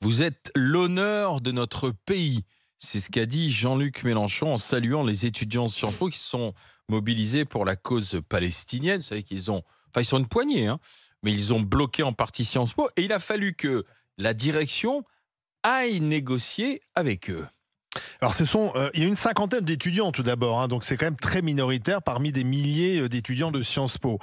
Vous êtes l'honneur de notre pays. C'est ce qu'a dit Jean-Luc Mélenchon en saluant les étudiants de Sciences Po qui se sont mobilisés pour la cause palestinienne. Vous savez qu'ils sont une poignée, hein, mais ils ont bloqué en partie Sciences Po. Et il a fallu que la direction aille négocier avec eux. Alors, il y a une cinquantaine d'étudiants tout d'abord, hein, donc c'est quand même très minoritaire parmi des milliers d'étudiants de Sciences Po.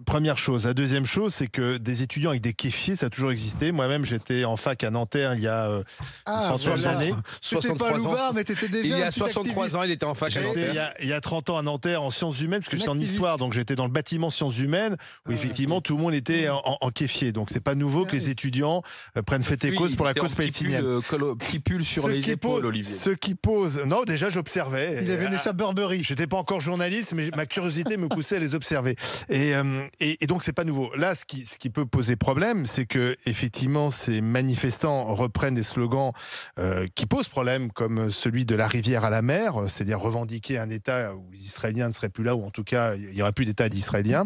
Première chose. La deuxième chose, c'est que des étudiants avec des kéfiers, ça a toujours existé. Moi-même, j'étais en fac à Nanterre il y a 30 années. C'était pas à Loubard, mais t'étais déjà. Il y a 63 ans, il était en fac à Nanterre. Il y a 30 ans à Nanterre en sciences humaines, parce que j'étais en histoire, donc j'étais dans le bâtiment sciences humaines, où effectivement tout le monde était en kéfier. Donc c'est pas nouveau que les étudiants prennent fait et cause pour la cause palestinienne. Petit pull sur les épaules, Olivier. Ce qui pose... Non, déjà, j'observais. Il avait une échappe Burberry. J'étais pas encore journaliste, mais ma curiosité me poussait à les observer. Et donc, c'est pas nouveau. Là, ce qui peut poser problème, c'est que, effectivement, ces manifestants reprennent des slogans qui posent problème, comme celui de la rivière à la mer, c'est-à-dire revendiquer un État où les Israéliens ne seraient plus là, ou en tout cas, il n'y aurait plus d'État d'Israéliens.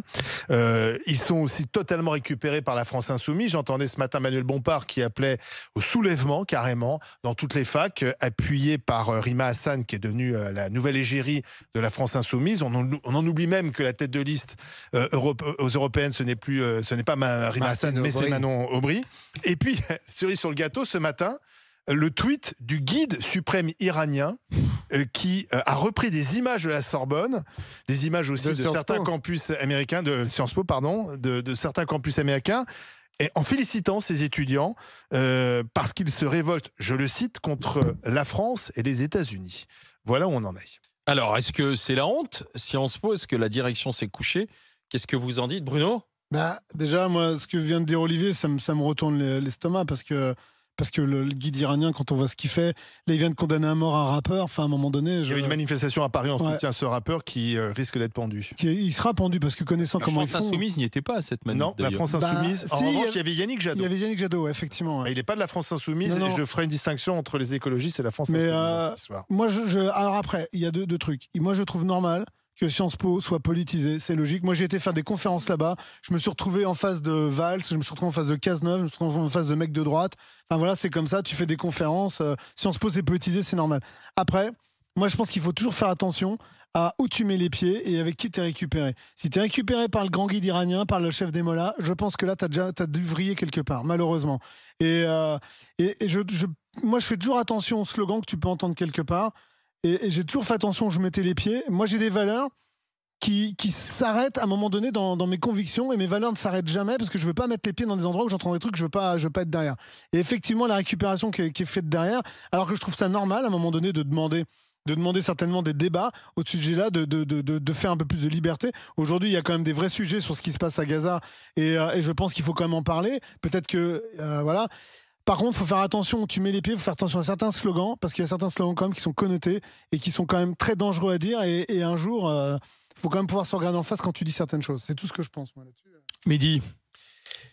Ils sont aussi totalement récupérés par la France Insoumise. J'entendais ce matin Manuel Bompard qui appelait au soulèvement, carrément, dans toutes les facs, appuyé par Rima Hassan, qui est devenue la nouvelle égérie de la France Insoumise. On en oublie même que la tête de liste aux européennes, ce n'est pas Rima Hassan, mais c'est Manon Aubry. Et puis, cerise sur le gâteau, ce matin, le tweet du guide suprême iranien qui a repris des images de la Sorbonne, des images aussi de certains campus américains, de Sciences Po, pardon, de certains campus américains, et en félicitant ces étudiants parce qu'ils se révoltent, je le cite, contre la France et les États-Unis. Voilà où on en est. Alors, est-ce que c'est la honte, Sciences Po? Est-ce que la direction s'est couchée? Qu'est-ce que vous en dites, Bruno? Déjà, moi, ce que vient de dire Olivier, ça me retourne l'estomac parce que le guide iranien, quand on voit ce qu'il fait, là, il vient de condamner à mort un rappeur. Enfin, à un moment donné... Il y a eu une manifestation à Paris en soutien à ce rappeur qui risque d'être pendu. Il sera pendu parce que connaissant comment ils font... La France Insoumise n'y était pas à cette manif. Non, la France Insoumise. En revanche, il y avait Yannick Jadot. Il y avait Yannick Jadot, ouais, effectivement. Ouais. Il n'est pas de la France Insoumise et je ferai une distinction entre les écologistes et la France Insoumise ce soir. Moi, alors après, il y a deux trucs. Moi, je trouve normal que Sciences Po soit politisé, c'est logique. Moi, j'ai été faire des conférences là-bas. Je me suis retrouvé en face de Valls, je me suis retrouvé en face de Cazeneuve, je me suis retrouvé en face de mecs de droite. Enfin voilà, c'est comme ça, tu fais des conférences. Sciences Po, c'est politisé, c'est normal. Après, moi, je pense qu'il faut toujours faire attention à où tu mets les pieds et avec qui tu es récupéré. Si tu es récupéré par le grand guide iranien, par le chef des mollahs, je pense que là, t'as dû vriller quelque part, malheureusement. Moi, je fais toujours attention aux slogans que tu peux entendre quelque part. Et j'ai toujours fait attention où je mettais les pieds. Moi, j'ai des valeurs qui s'arrêtent à un moment donné dans mes convictions, et mes valeurs ne s'arrêtent jamais parce que je ne veux pas mettre les pieds dans des endroits où j'entends des trucs que je veux pas être derrière. Et effectivement, la récupération qui est faite derrière, alors que je trouve ça normal à un moment donné de demander certainement des débats au sujet-là, de faire un peu plus de liberté. Aujourd'hui, il y a quand même des vrais sujets sur ce qui se passe à Gaza, et je pense qu'il faut quand même en parler. Peut-être que... voilà. Par contre, il faut faire attention où tu mets les pieds, il faut faire attention à certains slogans, parce qu'il y a certains slogans quand même qui sont connotés et qui sont quand même très dangereux à dire. Et un jour, il faut quand même pouvoir se regarder en face quand tu dis certaines choses. C'est tout ce que je pense, moi, là-dessus. Mehdi.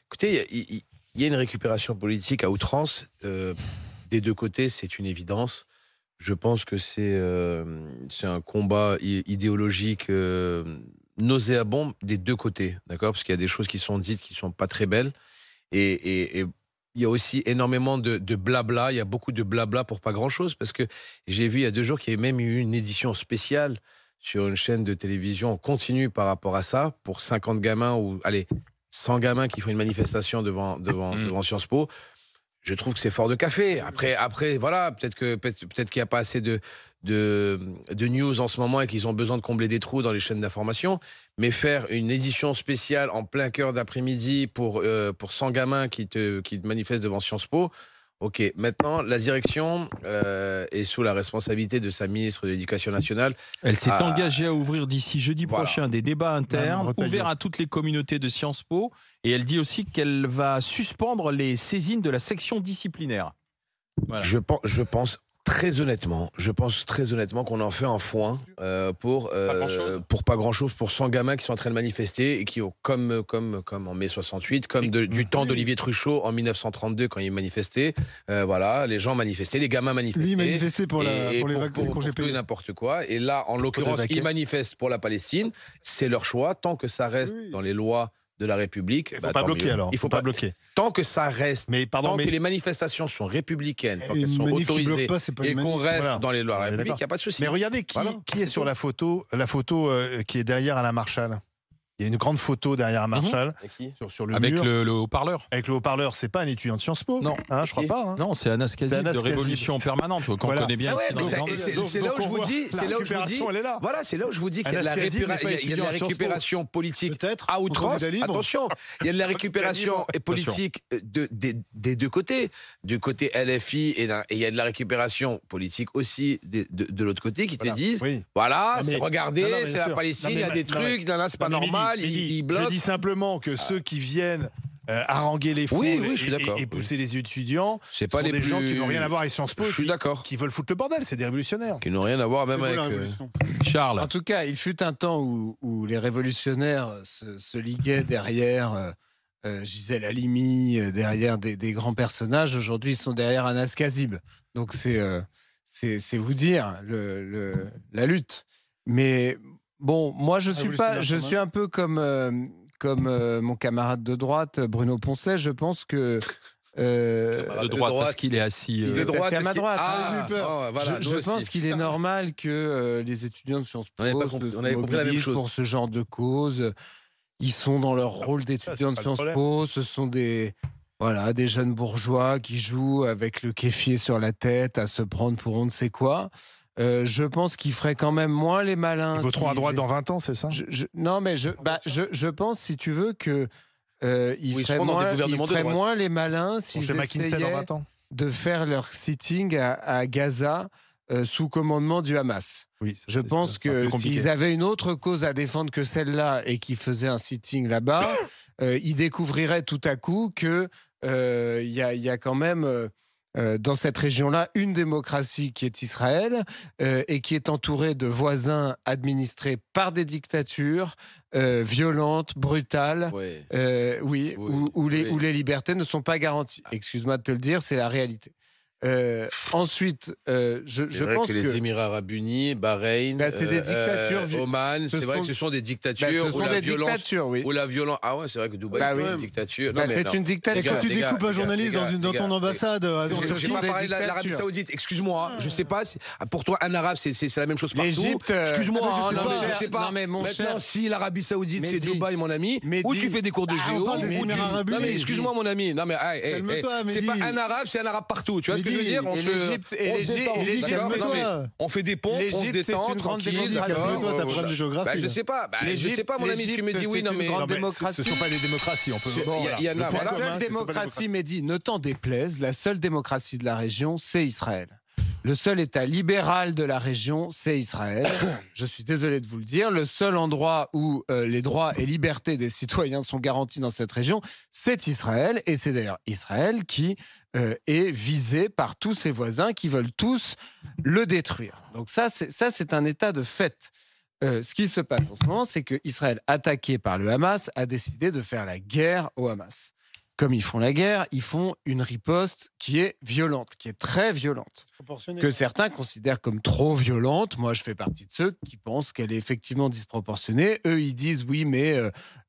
Écoutez, il y a une récupération politique à outrance. Des deux côtés, c'est une évidence. Je pense que c'est un combat idéologique nauséabond des deux côtés, d'accord ? Parce qu'il y a des choses qui sont dites qui ne sont pas très belles. Et il y a aussi énormément de blabla. Il y a beaucoup de blabla pour pas grand-chose. Parce que j'ai vu il y a 2 jours qu'il y avait même eu une édition spéciale sur une chaîne de télévision en continu par rapport à ça, pour 50 gamins ou 100 gamins qui font une manifestation devant Sciences Po. Je trouve que c'est fort de café. Après, voilà, peut-être qu'il n'y a pas assez de news en ce moment et qu'ils ont besoin de combler des trous dans les chaînes d'information. Mais faire une édition spéciale en plein cœur d'après-midi pour 100 gamins qui manifestent devant Sciences Po, ok. Maintenant, la direction est sous la responsabilité de sa ministre de l'Éducation nationale. Elle s'est engagée à ouvrir d'ici jeudi prochain des débats internes ouverts à toutes les communautés de Sciences Po. Et elle dit aussi qu'elle va suspendre les saisines de la section disciplinaire. Voilà. Je pense très honnêtement qu'on en fait un foin pour pas grand-chose, pour 100 gamins qui sont en train de manifester et qui ont, comme en mai 68, comme du temps d'Olivier Truchot en 1932 quand il manifestait, voilà, les gens manifestaient, les gamins manifestaient. Lui manifestait pour les tout et n'importe quoi. Et là, en l'occurrence, ils manifestent pour la Palestine. C'est leur choix, tant que ça reste dans les lois de la République. Il ne faut pas bloquer alors. Il faut pas bloquer. Tant que ça reste, mais tant que les manifestations sont républicaines, tant qu'elles sont autorisées et qu'on reste dans les lois de la République, il n'y a pas de souci. Mais regardez qui est sur la photo qui est derrière Alain Marchal. Il y a une grande photo derrière Marchal sur le avec mur. le haut-parleur. Avec le haut-parleur, c'est pas un étudiant de Sciences Po. Non, je crois pas. Hein. Non, c'est Anas Kazib de Révolution Permanente qu'on connaît bien ici dans le Grand Est. C'est là où je vous dis, voilà, c'est là où je vous dis qu'il y a de la récupération politique à outrance. Attention, il y a de la récupération politique des deux côtés, du côté LFI et il y a de la récupération politique aussi de l'autre côté qui te disent, voilà, regardez, c'est la Palestine, il y a des trucs, c'est pas normal. Je dis simplement que ceux qui viennent haranguer les foules et pousser les étudiants, c'est pas des gens qui n'ont rien à voir avec Sciences Po, qui veulent foutre le bordel, c'est des révolutionnaires. Qui n'ont rien à voir même avec... Charles. En tout cas, il fut un temps où les révolutionnaires se liguaient derrière Gisèle Halimi, derrière des grands personnages. Aujourd'hui, ils sont derrière Anas Kazib. Donc c'est vous dire la lutte. Mais... Bon, moi je suis un peu comme mon camarade de droite Bruno Poncet. Je pense que de droite parce qu'il est assis à ma droite. Je pense qu'il est normal que les étudiants de Sciences Po se mobilisent pour ce genre de cause. Ils sont dans leur rôle d'étudiants de Sciences Po. Ce sont des jeunes bourgeois qui jouent avec le kéfier sur la tête à se prendre pour on ne sait quoi. Je pense qu'ils feraient quand même moins les malins. Ils voteront à droite dans 20 ans, c'est ça? Non, mais je pense, si tu veux, que ils feraient moins les malins s'ils essayaient de faire leur sitting à Gaza sous commandement du Hamas. Je pense que s'ils avaient une autre cause à défendre que celle-là et qu'ils faisaient un sitting là-bas, ils découvriraient tout à coup que y a quand même... dans cette région-là, une démocratie qui est Israël et qui est entourée de voisins administrés par des dictatures violentes, brutales, où les libertés ne sont pas garanties. Excuse-moi de te le dire, c'est la réalité. Ensuite, je pense que les Émirats Arabes Unis, Bahreïn, c'est des dictatures. Oman, c'est vrai que ce sont des dictatures où la violence. Ah ouais, c'est vrai que Dubaï, c'est une dictature. C'est une dictature. Et quand tu découpes un journaliste dans ton ambassade, j'ai pas parlé de l'Arabie Saoudite. Excuse-moi, je sais pas. Pour toi, un arabe, c'est la même chose partout. Excuse-moi, je sais pas. Maintenant, si l'Arabie Saoudite, c'est Dubaï, mon ami, où tu fais des cours de géo. Non mais excuse-moi, mon ami. Non mais c'est pas un arabe, c'est un arabe partout. Tu vois ce que je veux dire? On fait des ponts, on se détend, c'est une grande démocratie. Toi, t'as problème de géographie. Je sais pas, mon ami, tu me dis oui, non mais... Ce ne sont pas les démocraties, on peut... La seule démocratie, Mehdi, ne t'en déplaise, la seule démocratie de la région, c'est Israël. Le seul État libéral de la région, c'est Israël. Je suis désolé de vous le dire. Le seul endroit où les droits et libertés des citoyens sont garantis dans cette région, c'est Israël. Et c'est d'ailleurs Israël qui est visé par tous ses voisins qui veulent tous le détruire. Donc ça, c'est un état de fait. Ce qui se passe en ce moment, c'est qu'Israël, attaqué par le Hamas, a décidé de faire la guerre au Hamas. Comme ils font la guerre, ils font une riposte qui est violente, qui est très violente, que certains considèrent comme trop violente. Moi, je fais partie de ceux qui pensent qu'elle est effectivement disproportionnée. Eux, ils disent oui, mais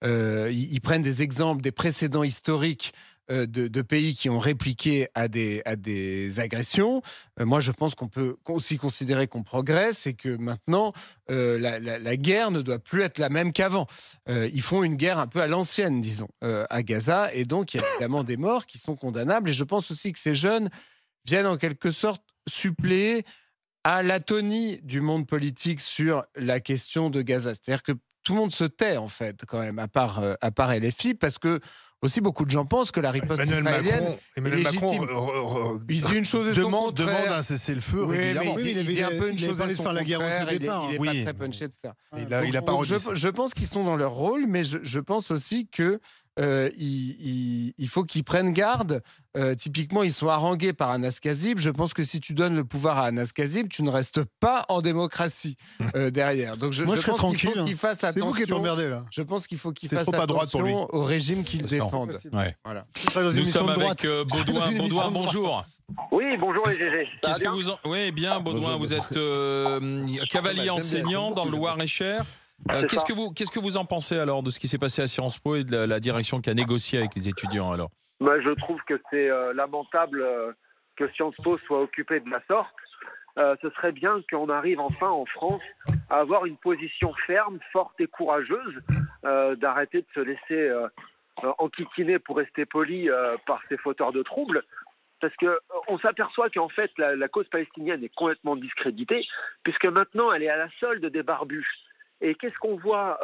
ils prennent des exemples, des précédents historiques de pays qui ont répliqué à des agressions. Moi, je pense qu'on peut aussi considérer qu'on progresse et que maintenant, la guerre ne doit plus être la même qu'avant. Ils font une guerre un peu à l'ancienne, disons, à Gaza, et donc il y a évidemment des morts qui sont condamnables. Et je pense aussi que ces jeunes viennent en quelque sorte suppléer à l'atonie du monde politique sur la question de Gaza. C'est-à-dire que tout le monde se tait, en fait, quand même, à part LFI, parce que aussi, beaucoup de gens pensent que la riposte israélienne est légitime. Il dit une chose et son contraire. Demande un cessez-le-feu régulièrement. Il dit un peu une chose et son contraire. Il est pas très punché, etc. Je pense qu'ils sont dans leur rôle, mais je pense aussi que il faut qu'ils prennent garde. Typiquement, ils sont harangués par Anas Kazib. Je pense que si tu donnes le pouvoir à Anas Kazib, tu ne restes pas en démocratie derrière. Donc moi, je serais tranquille. Il faut qu'ils fassent attention. C'est vous qui êtes emmerdé là. Je pense qu'il faut qu'ils fassent attention au régime qu'ils défendent. Ouais. Voilà. Nous sommes avec Baudouin. Baudouin, bonjour. Oui, bonjour les GG. Oui, bien, Baudouin. Vous êtes cavalier enseignant dans le Loir-et-Cher. Qu'est-ce que vous en pensez alors de ce qui s'est passé à Sciences Po et de la direction qui a négocié avec les étudiants alors? Je trouve que c'est lamentable que Sciences Po soit occupé de la sorte. Ce serait bien qu'on arrive enfin en France à avoir une position ferme, forte et courageuse, d'arrêter de se laisser enquiquiner, pour rester poli, par ces fauteurs de troubles. Parce qu'on s'aperçoit qu'en fait la cause palestinienne est complètement discréditée, puisque maintenant elle est à la solde des barbus. Et qu'est-ce qu'on voit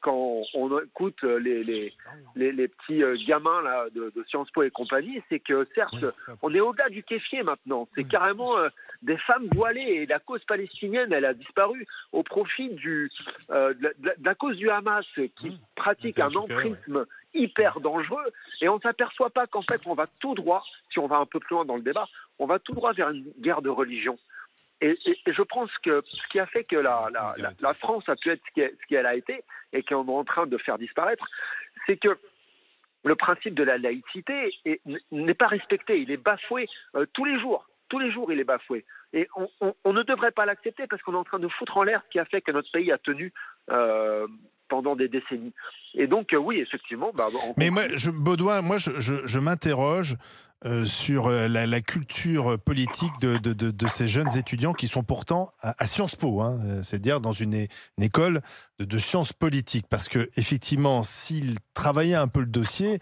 quand on écoute les petits gamins là, de Sciences Po et compagnie? C'est que certes, on est au-delà du kéfier maintenant. C'est carrément des femmes voilées. Et la cause palestinienne, elle a disparu au profit de la cause du Hamas, qui pratique un entrisme hyper dangereux. Et on ne s'aperçoit pas qu'en fait, on va tout droit, si on va un peu plus loin dans le débat, on va tout droit vers une guerre de religion. Et je pense que ce qui a fait que la France a pu être ce qu'elle a été et qu'on est en train de faire disparaître, c'est que le principe de la laïcité n'est pas respecté, il est bafoué tous les jours. Tous les jours, il est bafoué. Et on ne devrait pas l'accepter parce qu'on est en train de foutre en l'air ce qui a fait que notre pays a tenu pendant des décennies. Et donc, oui, effectivement... Mais Baudouin, je m'interroge sur la culture politique de ces jeunes étudiants qui sont pourtant à Sciences Po, hein, c'est-à-dire dans une école de sciences politiques. Parce que effectivement, s'ils travaillaient un peu le dossier,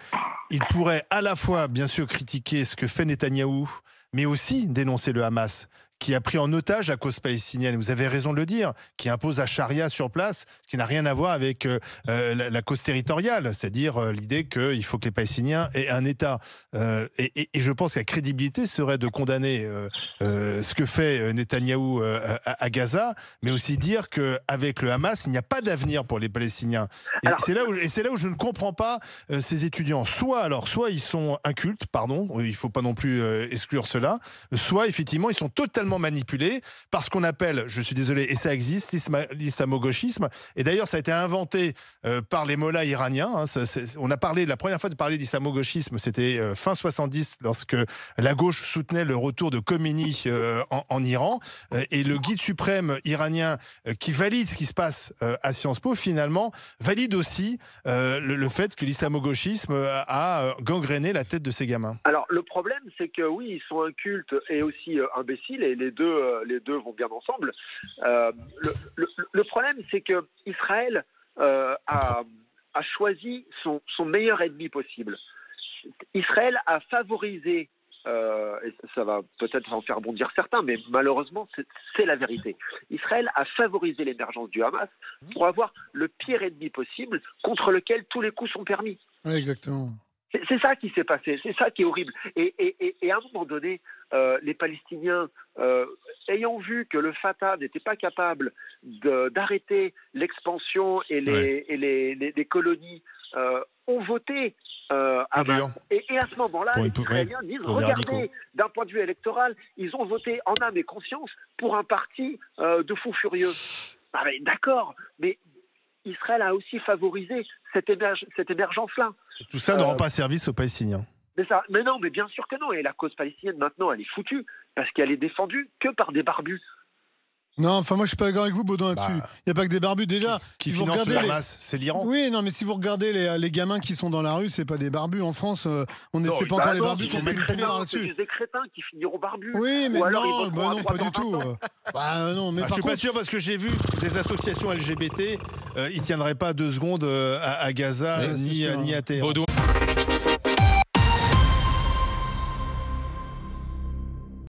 ils pourraient à la fois, bien sûr, critiquer ce que fait Netanyahou, mais aussi dénoncer le Hamas, qui a pris en otage la cause palestinienne, vous avez raison de le dire, qui impose la charia sur place, ce qui n'a rien à voir avec la cause territoriale, c'est-à-dire l'idée qu'il faut que les Palestiniens aient un État. Et je pense que la crédibilité serait de condamner ce que fait Netanyahou à Gaza, mais aussi dire qu'avec le Hamas, il n'y a pas d'avenir pour les Palestiniens. Et c'est là où je ne comprends pas ces étudiants. Soit ils sont incultes, pardon, il ne faut pas non plus exclure cela, soit effectivement ils sont totalement manipulés par ce qu'on appelle, je suis désolé, et ça existe, l'islamo-gauchisme. Et d'ailleurs, ça a été inventé par les mollahs iraniens. Hein. On a parlé, la première fois de parler d'islamo-gauchisme, c'était fin 70, lorsque la gauche soutenait le retour de Khomeini en Iran. Et le guide suprême iranien qui valide ce qui se passe à Sciences Po, finalement, valide aussi le fait que l'islamo-gauchisme a gangréné la tête de ces gamins. Alors, le problème, c'est que oui, ils sont incultes et aussi imbéciles, et les deux vont bien ensemble. Le problème, c'est que Israël a choisi son meilleur ennemi possible. Israël a favorisé, et ça va peut-être en faire bondir certains, mais malheureusement, c'est la vérité. Israël a favorisé l'émergence du Hamas pour avoir le pire ennemi possible contre lequel tous les coups sont permis. Oui, exactement. C'est ça qui s'est passé, c'est ça qui est horrible. Et à un moment donné, les Palestiniens, ayant vu que le Fatah n'était pas capable d'arrêter l'expansion et les colonies, ont voté à Hamas. Et à ce moment-là, les Israéliens disent, regardez, d'un point de vue électoral, ils ont voté en âme et conscience pour un parti de fous furieux. Ah, mais d'accord, mais Israël a aussi favorisé cette émergence-là. Tout ça ne rend pas service aux Palestiniens. Mais non, mais bien sûr que non. Et la cause palestinienne, maintenant, elle est foutue parce qu'elle est défendue que par des barbus. Non, enfin moi je suis pas d'accord avec vous, Baudouin, là-dessus. Il n'y a pas que des barbus. Déjà, qui finance le Hamas, c'est l'Iran. Oui, non, mais si vous regardez les gamins qui sont dans la rue, c'est pas des barbus. En France, on essaie pas encore les barbus qui sont manipulés là-dessus. C'est des crétins qui finiront barbus. Oui, mais non, pas du tout. Non, mais je suis pas sûr parce que j'ai vu des associations LGBT, ils tiendraient pas 2 secondes à Gaza ni à Téhéran.